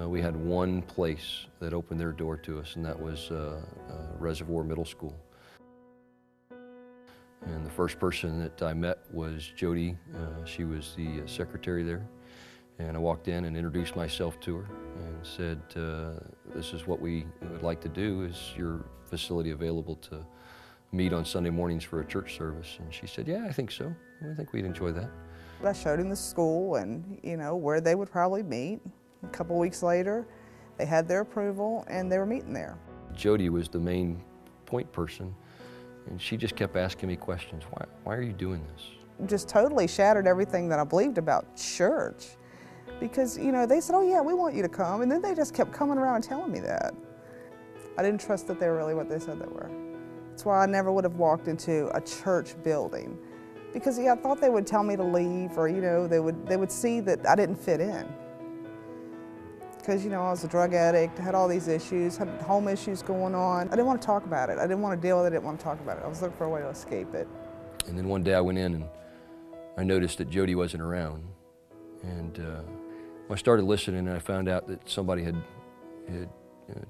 We had one place that opened their door to us, and that was Reservoir Middle School. And the first person that I met was Jodi. She was the secretary there. And I walked in and introduced myself to her and said, this is what we would like to do. Is your facility available to meet on Sunday mornings for a church service? And she said, yeah, I think so. I think we'd enjoy that. I showed him the school and, where they would probably meet. A couple weeks later, they had their approval and they were meeting there. Jodi was the main point person, and she just kept asking me questions. Why are you doing this? Just totally shattered everything that I believed about church. Because, they said, oh yeah, we want you to come. And then they just kept coming around and telling me that. I didn't trust that they were really what they said they were. That's why I never would have walked into a church building. Because I thought they would tell me to leave, or they would see that I didn't fit in. Because I was a drug addict, had all these issues, had home issues going on. I didn't want to talk about it. I didn't want to deal with it. I didn't want to talk about it. I was looking for a way to escape it. And then one day I went in and I noticed that Jodi wasn't around. And I started listening, and I found out that somebody had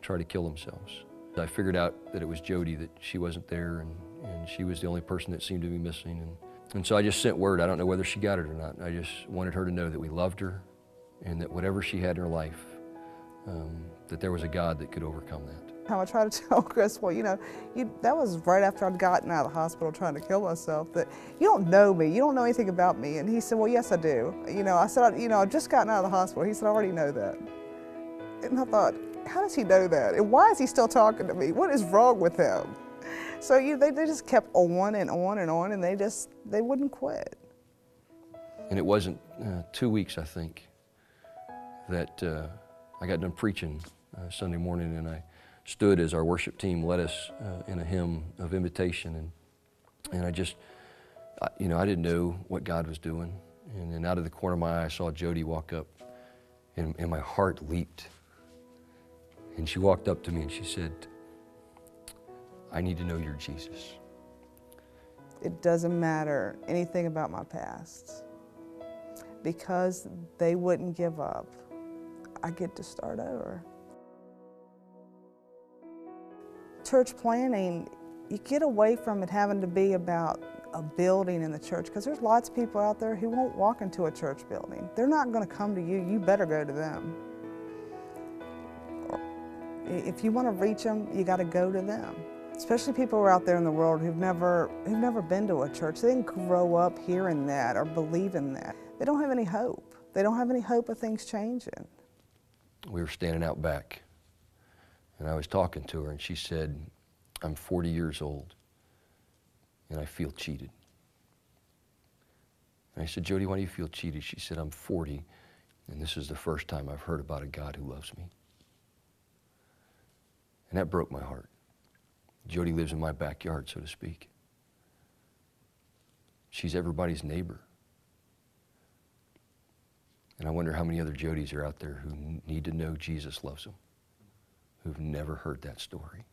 tried to kill themselves. I figured out that it was Jodi, that she wasn't there, and she was the only person that seemed to be missing. And so I just sent word. I don't know whether she got it or not. I just wanted her to know that we loved her, and that whatever she had in her life, that there was a God that could overcome that. How I tried to tell Chris, well, that was right after I'd gotten out of the hospital trying to kill myself, that you don't know me, you don't know anything about me. And he said, well, yes, I do. I said, I've just gotten out of the hospital. He said, I already know that. And I thought, how does he know that? And why is he still talking to me? What is wrong with him? So they just kept on and on and on, and they wouldn't quit. And it wasn't 2 weeks, I think, that I got done preaching Sunday morning, and I stood as our worship team led us in a hymn of invitation, and I just, I didn't know what God was doing. And then out of the corner of my eye, I saw Jodi walk up, and my heart leaped. And she walked up to me and she said, I need to know your Jesus. It doesn't matter anything about my past. Because they wouldn't give up, I get to start over. Church planning, you get away from it having to be about a building in the church, because there's lots of people out there who won't walk into a church building. They're not going to come to you. You better go to them. If you want to reach them, you got to go to them. Especially people who are out there in the world who've never been to a church. They didn't grow up hearing that or believe in that. They don't have any hope. They don't have any hope of things changing. We were standing out back, and I was talking to her, and she said, I'm 40 years old, and I feel cheated. And I said, Jodi, why do you feel cheated? She said, I'm 40, and this is the first time I've heard about a God who loves me. And that broke my heart. Jodi lives in my backyard, so to speak. She's everybody's neighbor. And I wonder how many other Jodis are out there who need to know Jesus loves them, who've never heard that story.